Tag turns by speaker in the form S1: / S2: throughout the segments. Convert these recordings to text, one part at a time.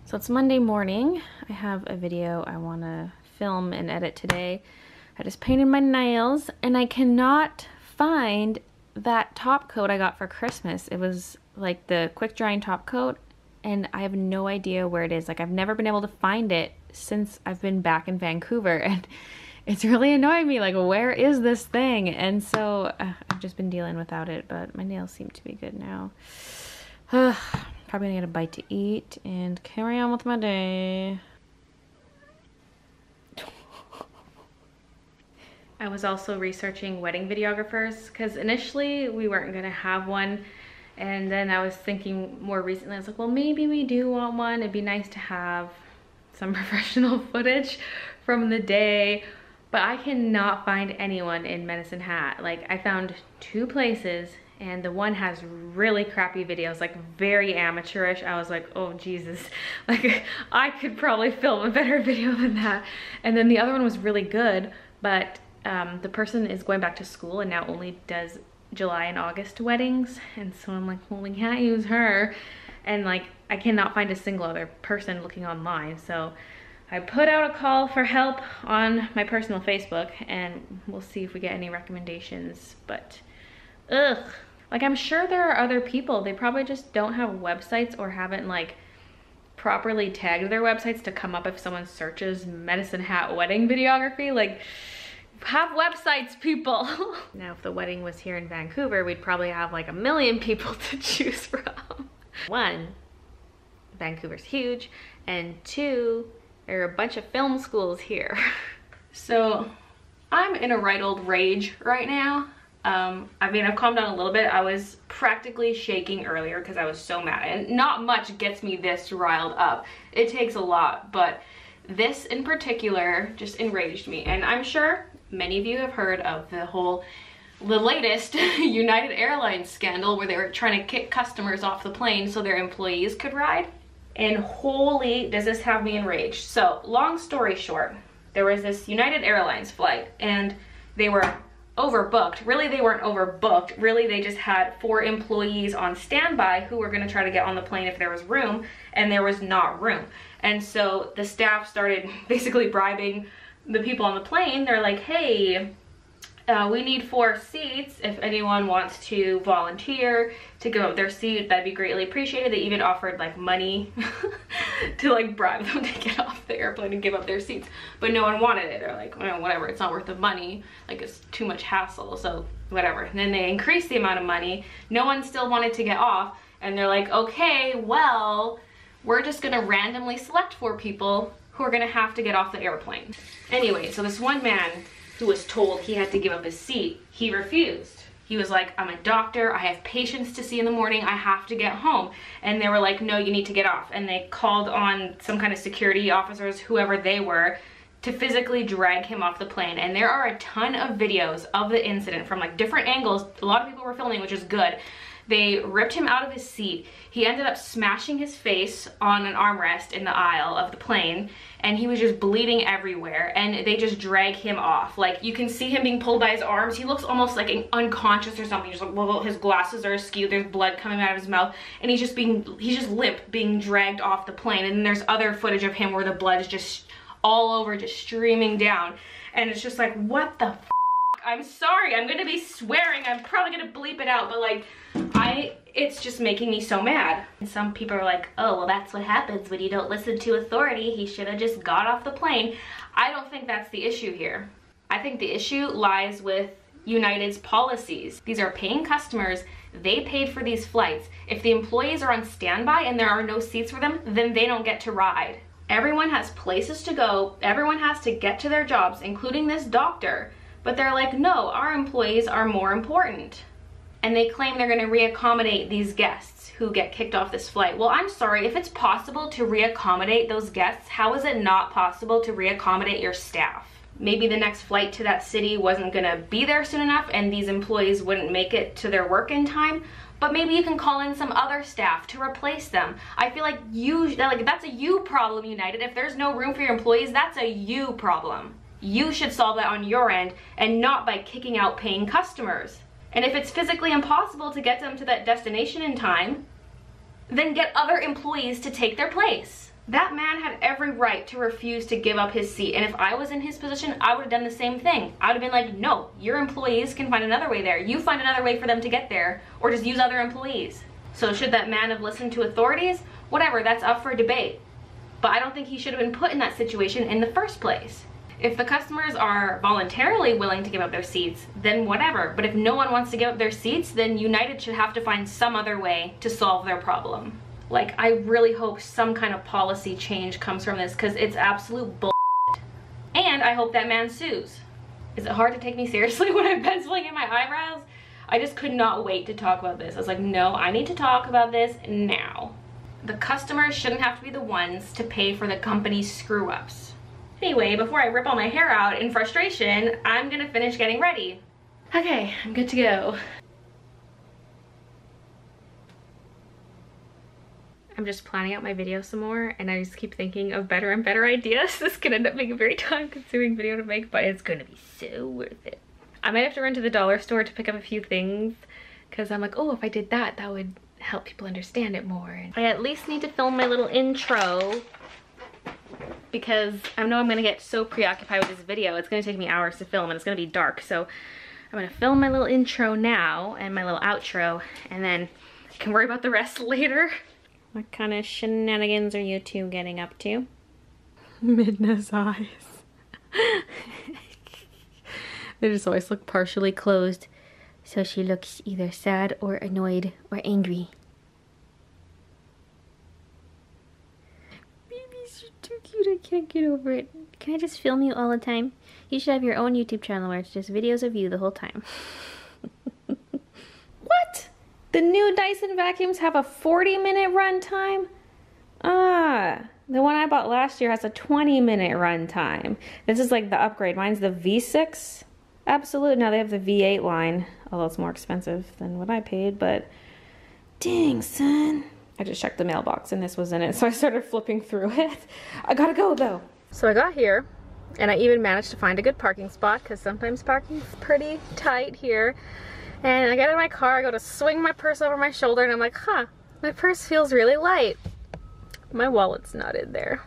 S1: So it's Monday morning. I have a video I want to film and edit today. I just painted my nails and I cannot find that top coat I got for Christmas. It was like the quick drying top coat and I have no idea where it is. Like I've never been able to find it since I've been back in Vancouver and it's really annoying me. Like, where is this thing? And so I've just been dealing without it, but my nails seem to be good now. Probably gonna get a bite to eat and carry on with my day. I was also researching wedding videographers because initially we weren't gonna have one, and then I was thinking more recently, I was like, well, maybe we do want one. It'd be nice to have some professional footage from the day, but I cannot find anyone in Medicine Hat. Like, I found 2 places and the one has really crappy videos, like very amateurish. I was like, oh Jesus, like I could probably film a better video than that. And then the other one was really good, but the person is going back to school and now only does July and August weddings. And so I'm like, well, we can't use her. And like, I cannot find a single other person looking online. So I put out a call for help on my personal Facebook and we'll see if we get any recommendations, but ugh. Like, I'm sure there are other people. They probably just don't have websites or haven't like properly tagged their websites to come up if someone searches Medicine Hat wedding videography. Like, have websites, people. Now, if the wedding was here in Vancouver, we'd probably have like 1 million people to choose from. 1, Vancouver's huge, and 2, there are a bunch of film schools here. So I'm in a right old rage right now. I mean, I've calmed down a little bit. I was practically shaking earlier because I was so mad, and not much gets me this riled up. It takes a lot, but this in particular just enraged me. And I'm sure many of you have heard of the latest United Airlines scandal where they were trying to kick customers off the plane so their employees could ride. And holy, does this have me enraged. So long story short, there was this United Airlines flight and they were overbooked. Really, they weren't overbooked. Really, they just had 4 employees on standby who were going to try to get on the plane if there was room, and there was not room. And so the staff started basically bribing the people on the plane. They're like, hey, we need 4 seats. If anyone wants to volunteer to give up their seat, that'd be greatly appreciated. They even offered like money to like bribe them to get off the airplane and give up their seats, but no one wanted it. They're like, well, whatever, it's not worth the money, like it's too much hassle, so whatever. And then they increased the amount of money. No one still wanted to get off, and they're like, okay, well, we're just gonna randomly select 4 people who are gonna have to get off the airplane. Anyway, so this one man who was told he had to give up his seat, he refused. He was like, I'm a doctor, I have patients to see in the morning, I have to get home. And they were like, no, you need to get off. And they called on some kind of security officers, whoever they were, to physically drag him off the plane. And there are a ton of videos of the incident from like different angles. A lot of people were filming, which is good. They ripped him out of his seat. He ended up smashing his face on an armrest in the aisle of the plane, and he was just bleeding everywhere, and they just drag him off. Like, you can see him being pulled by his arms. He looks almost like unconscious or something. Just like, well, his glasses are askew, there's blood coming out of his mouth, and he's just limp, being dragged off the plane. And then there's other footage of him where the blood is just all over, just streaming down. And it's just like, what the f? I'm sorry, I'm gonna be swearing, I'm probably gonna bleep it out, but like, it's just making me so mad. And some people are like, oh, well, that's what happens when you don't listen to authority. He should have just got off the plane. I don't think that's the issue here. I think the issue lies with United's policies. These are paying customers. They paid for these flights. If the employees are on standby and there are no seats for them, then they don't get to ride. Everyone has places to go. Everyone has to get to their jobs, including this doctor. But they're like, no, our employees are more important. And they claim they're gonna reaccommodate these guests who get kicked off this flight. Well, I'm sorry, if it's possible to reaccommodate those guests, how is it not possible to reaccommodate your staff? Maybe the next flight to that city wasn't gonna be there soon enough and these employees wouldn't make it to their work in time, but maybe you can call in some other staff to replace them. I feel like that's a you problem, United. If there's no room for your employees, that's a you problem. You should solve that on your end and not by kicking out paying customers. And if it's physically impossible to get them to that destination in time, then get other employees to take their place. That man had every right to refuse to give up his seat. And if I was in his position, I would have done the same thing. I would have been like, no, your employees can find another way there. You find another way for them to get there, or just use other employees. So should that man have listened to authorities? Whatever, that's up for debate. But I don't think he should have been put in that situation in the first place. If the customers are voluntarily willing to give up their seats, then whatever. But if no one wants to give up their seats, then United should have to find some other way to solve their problem. Like, I really hope some kind of policy change comes from this, because it's absolute bullshit. And I hope that man sues. Is it hard to take me seriously when I'm penciling in my eyebrows? I just could not wait to talk about this. I was like, no, I need to talk about this now. The customers shouldn't have to be the ones to pay for the company's screw-ups. Anyway, before I rip all my hair out in frustration, I'm gonna finish getting ready. Okay, I'm good to go. I'm just planning out my video some more, and I just keep thinking of better and better ideas. This could end up being a very time-consuming video to make, but it's gonna be so worth it. I might have to run to the dollar store to pick up a few things, because I'm like, oh, if I did that, that would help people understand it more. I at least need to film my little intro, because I know I'm gonna get so preoccupied with this video. It's gonna take me hours to film, and it's gonna be dark. So I'm gonna film my little intro now and my little outro, and then I can worry about the rest later. What kind of shenanigans are you two getting up to? Midna's eyes. They just always look partially closed, so she looks either sad or annoyed or angry. Babies, you're too cute. I can't get over it. Can I just film you all the time? You should have your own YouTube channel where it's just videos of you the whole time. What? The new Dyson vacuums have a 40-minute run time? The one I bought last year has a 20-minute run time. This is like the upgrade. Mine's the V6 Absolute. Now they have the V8 line, although it's more expensive than what I paid, but dang, son. I just checked the mailbox and this was in it, so I started flipping through it. I gotta go though. So I got here, and I even managed to find a good parking spot, because sometimes parking's pretty tight here. And I get in my car, I go to swing my purse over my shoulder, and I'm like, huh, my purse feels really light. My wallet's not in there.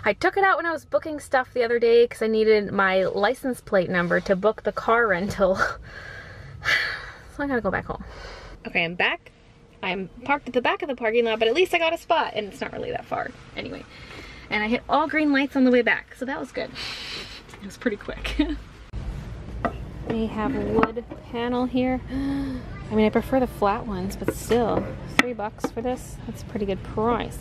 S1: I took it out when I was booking stuff the other day because I needed my license plate number to book the car rental. So I gotta go back home. Okay, I'm back. I'm parked at the back of the parking lot, but at least I got a spot, and it's not really that far anyway. And I hit all green lights on the way back, so that was good. It was pretty quick. We have a wood panel here. I mean, I prefer the flat ones, but still, $3 for this, that's a pretty good price.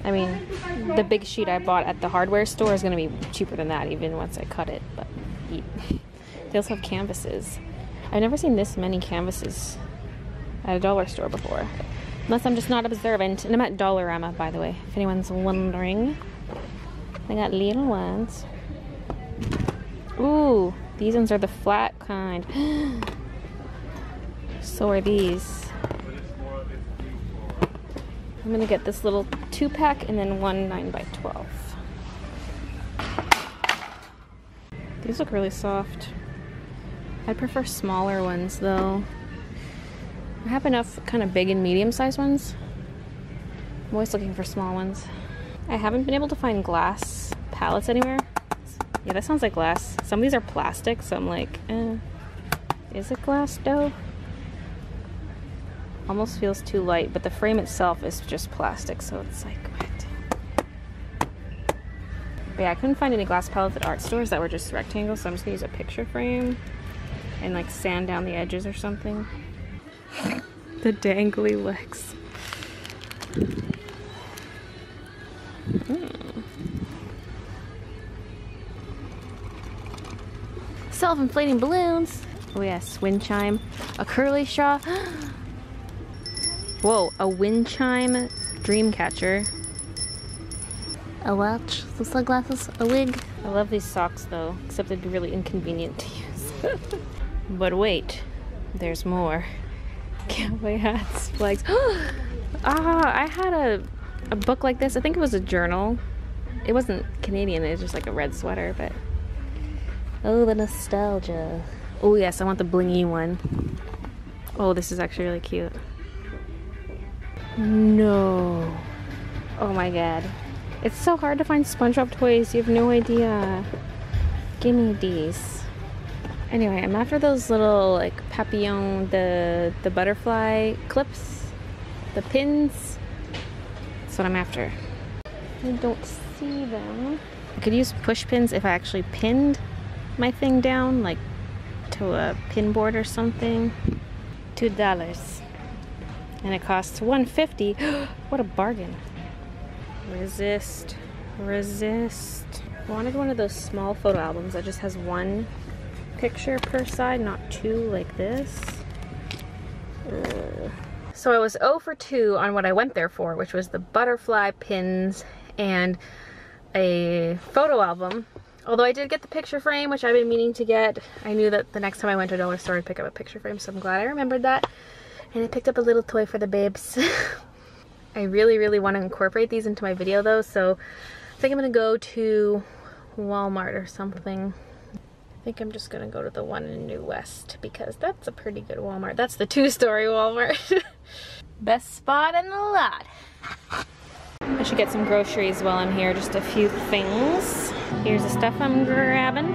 S1: I mean, the big sheet I bought at the hardware store is gonna be cheaper than that, even once I cut it, but they also have canvases. I've never seen this many canvases at a dollar store before. Unless I'm just not observant. And I'm at Dollarama, by the way, if anyone's wondering. They got little ones. Ooh, these ones are the flat kind. So are these. I'm gonna get this little 2-pack and then one 9x12. These look really soft. I prefer smaller ones though. I have enough kind of big and medium-sized ones. I'm always looking for small ones. I haven't been able to find glass pallets anywhere. Yeah, that sounds like glass. Some of these are plastic, so I'm like, is it glass though? Almost feels too light, but the frame itself is just plastic, so it's like, what? But yeah, I couldn't find any glass pallets at art stores that were just rectangles, so I'm just gonna use a picture frame and like sand down the edges or something. The dangly legs. Self-inflating balloons. Oh yes, wind chime. A curly straw. Whoa, a wind chime dream catcher. A watch, some sunglasses, a wig. I love these socks though, except they'd be really inconvenient to use. But wait, there's more. Cowboy hats, flags. I had a book like this. I think it was a journal. It wasn't Canadian, it was just like a red sweater, but oh, the nostalgia. Oh yes, I want the blingy one. Oh, this is actually really cute. No. Oh my god. It's so hard to find SpongeBob toys. You have no idea. Give me these. Anyway, I'm after those little like papillon, the butterfly clips, the pins. That's what I'm after. I don't see them. I could use push pins if I actually pinned my thing down, like to a pin board or something. $2. And it costs $1.50. What a bargain. Resist. Resist. I wanted one of those small photo albums that just has one picture per side, not two like this. So I was 0 for 2 on what I went there for, which was the butterfly pins and a photo album. Although I did get the picture frame, which I've been meaning to get. I knew that the next time I went to a dollar store I'd pick up a picture frame, so I'm glad I remembered that. And I picked up a little toy for the babes. I really, really want to incorporate these into my video though, so I think I'm gonna go to Walmart or something. I think I'm just gonna go to the one in New West because that's a pretty good Walmart. That's the 2-story Walmart. Best spot in the lot. I should get some groceries while I'm here, just a few things. Here's the stuff I'm grabbing.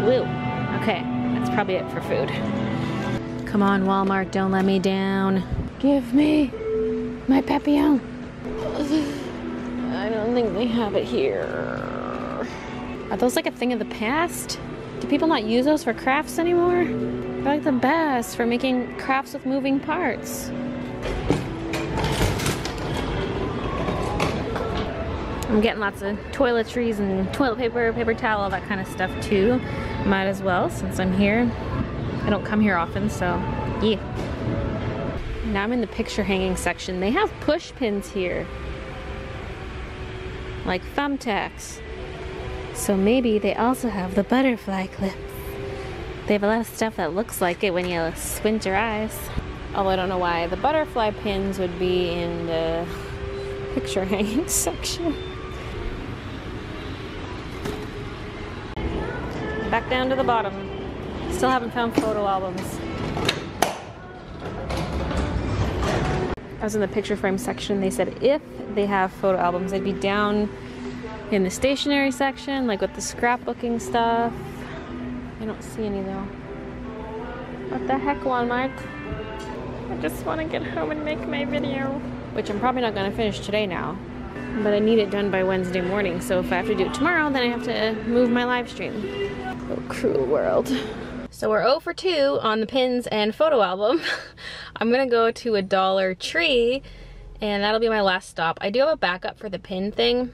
S1: Woo. Okay, that's probably it for food. Come on, Walmart, don't let me down. Give me my papillon. I don't think they have it here. Are those like a thing of the past? Do people not use those for crafts anymore? They're like the best for making crafts with moving parts. I'm getting lots of toiletries and toilet paper, paper towel, all that kind of stuff too. Might as well, since I'm here. I don't come here often, so yeah. Now I'm in the picture hanging section. They have push pins here, like thumbtacks. So maybe they also have the butterfly clips. They have a lot of stuff that looks like it when you squint your eyes. Although I don't know why the butterfly pins would be in the picture hanging section. Back down to the bottom. Still haven't found photo albums. I was in the picture frame section. They said if they have photo albums, they'd be down in the stationery section, like with the scrapbooking stuff. I don't see any though. What the heck, Walmart? I just want to get home and make my video. Which I'm probably not going to finish today now. But I need it done by Wednesday morning, so if I have to do it tomorrow, then I have to move my live stream. Oh, cruel world. So we're 0 for 2 on the pins and photo album. I'm gonna go to a Dollar Tree, and that'll be my last stop. I do have a backup for the pin thing.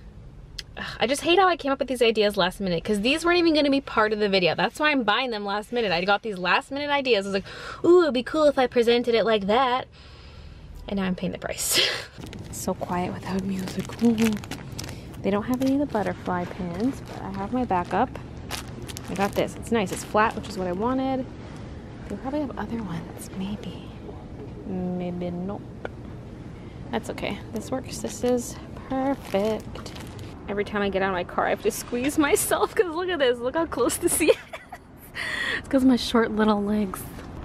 S1: I just hate how I came up with these ideas last minute, because these weren't even gonna be part of the video. That's why I'm buying them last minute. I got these last minute ideas. I was like, ooh, it'd be cool if I presented it like that. And now I'm paying the price. It's so quiet without music. They don't have any of the butterfly pins, but I have my backup. I got this. It's nice. It's flat, which is what I wanted. They probably have other ones. Maybe. Maybe not. That's okay. This works. This is perfect. Every time I get out of my car, I have to squeeze myself because look at this. Look how close the seat is. It's because of my short little legs.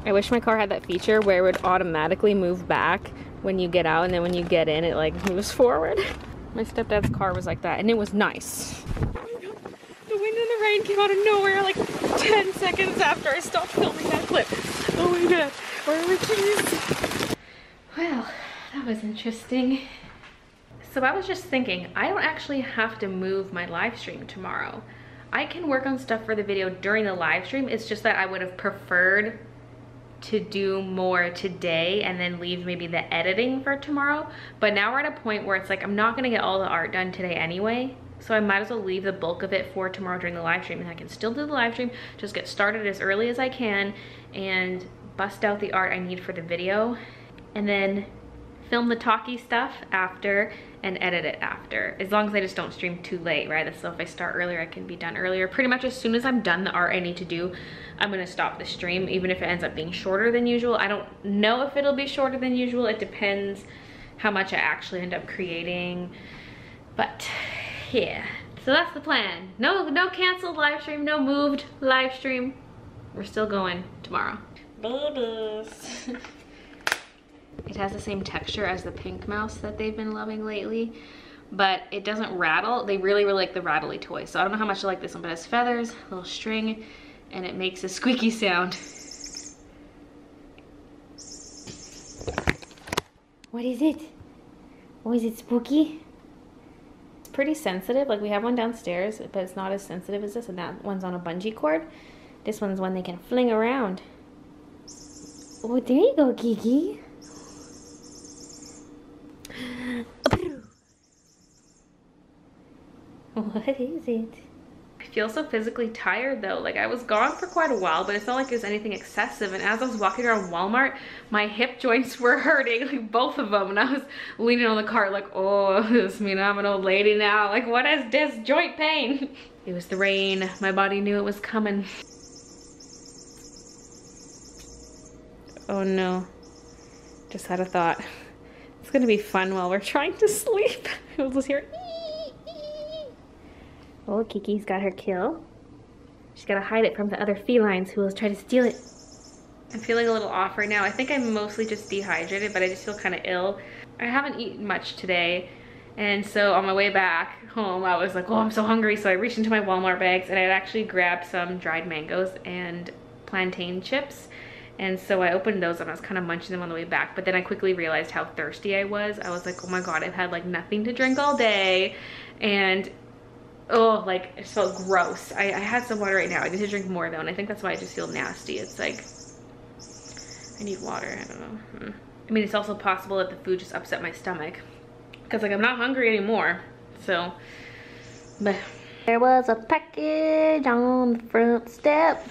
S1: I wish my car had that feature where it would automatically move back when you get out, and then when you get in, it like moves forward. My stepdad's car was like that, and it was nice. Oh my God. The wind and the rain came out of nowhere like 10 seconds after I stopped filming that clip. Oh my God, where are my keys? Well, that was interesting. So I was just thinking, I don't actually have to move my live stream tomorrow. I can work on stuff for the video during the live stream. It's just that I would have preferred to do more today and then leave maybe the editing for tomorrow. But now we're at a point where it's like, I'm not gonna get all the art done today anyway. So I might as well leave the bulk of it for tomorrow during the live stream, and I can still do the live stream, just get started as early as I can and bust out the art I need for the video, and then film the talkie stuff after and edit it after, as long as I just don't stream too late, right? So if I start earlier, I can be done earlier. Pretty much as soon as I'm done the art I need to do, I'm gonna stop the stream, even if it ends up being shorter than usual. I don't know if it'll be shorter than usual. It depends how much I actually end up creating. But yeah, so that's the plan. No canceled live stream, no moved live stream. We're still going tomorrow. Babies. It has the same texture as the pink mouse that they've been loving lately, but it doesn't rattle. They really, really like the rattly toys. So I don't know how much I like this one, but it has feathers, a little string, and it makes a squeaky sound. What is it? Oh, is it spooky? It's pretty sensitive. Like we have one downstairs, but it's not as sensitive as this, and that one's on a bungee cord. This one's one they can fling around. Oh, there you go, Kiki. What is it? I feel so physically tired though. Like I was gone for quite a while, but it's not like it was anything excessive. And as I was walking around Walmart, my hip joints were hurting, like both of them. And I was leaning on the cart like, oh, this means I'm an old lady now. Like what is this joint pain? It was the rain. My body knew it was coming. Oh no, just had a thought. It's gonna be fun while we're trying to sleep. We'll just hear oh, Kiki's got her kill. She's gotta hide it from the other felines who will try to steal it. I'm feeling a little off right now. I think I'm mostly just dehydrated, but I just feel kind of ill. I haven't eaten much today, and so on my way back home, I was like, oh, I'm so hungry. So I reached into my Walmart bags and I actually grabbed some dried mangoes and plantain chips. And so I opened those and I was kind of munching them on the way back, but then I quickly realized how thirsty I was. I was like, oh my God, I've had like nothing to drink all day. And oh, like it felt gross. I had some water right now. I need to drink more though, and I think that's why I just feel nasty. It's like, I need water, I don't know. I mean, it's also possible that the food just upset my stomach, because like I'm not hungry anymore, so. But there was a package on the front step.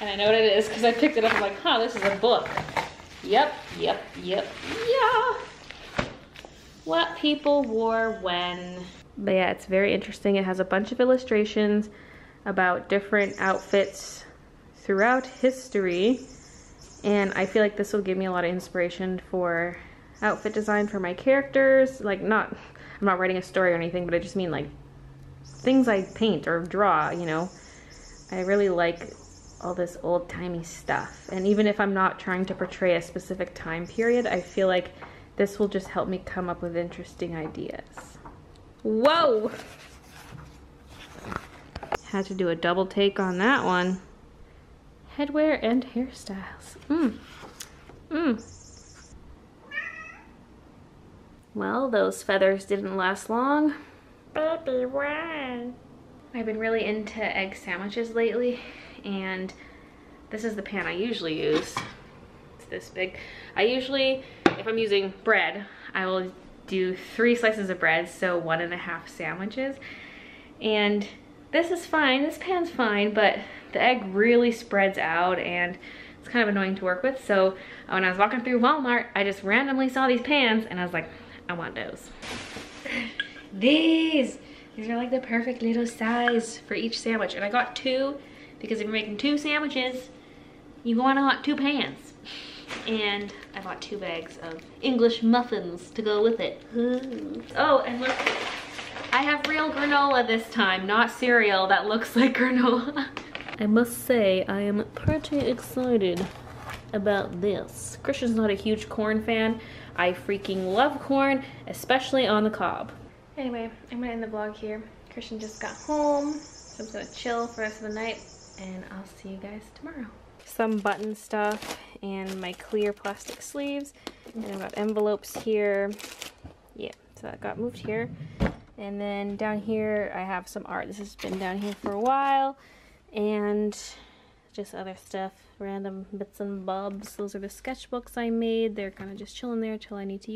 S1: And I know what it is because I picked it up. I'm like, huh, this is a book. Yep. Yeah. What people wore when. But yeah, it's very interesting. It has a bunch of illustrations about different outfits throughout history. And I feel like this will give me a lot of inspiration for outfit design for my characters. Like I'm not writing a story or anything, but I just mean like things I paint or draw, you know. I really like all this old-timey stuff. And even if I'm not trying to portray a specific time period, I feel like this will just help me come up with interesting ideas. Whoa! Had to do a double take on that one. Headwear and hairstyles. Well, those feathers didn't last long. Baby, why? I've been really into egg sandwiches lately, and this is the pan I usually use. It's this big. I usually, if I'm using bread, I will do 3 slices of bread, so 1.5 sandwiches. And this is fine, this pan's fine, but the egg really spreads out and it's kind of annoying to work with. So when I was walking through Walmart, I just randomly saw these pans and I was like, I want those. These are like the perfect little size for each sandwich. And I got 2 because if you're making 2 sandwiches, you want 2 pans. And I bought 2 bags of English muffins to go with it. Oh, and look, I have real granola this time, not cereal that looks like granola. I must say, I am pretty excited about this. Christian's not a huge corn fan. I freaking love corn, especially on the cob. Anyway, I'm gonna end the vlog here. Christian just got home, so I'm just gonna chill for the rest of the night, and I'll see you guys tomorrow. Some button stuff and my clear plastic sleeves, and I've got envelopes here. Yeah, so that got moved here. And then down here I have some art. This has been down here for a while, and just other stuff, random bits and bobs. Those are the sketchbooks I made. They're kind of just chilling there till I need to use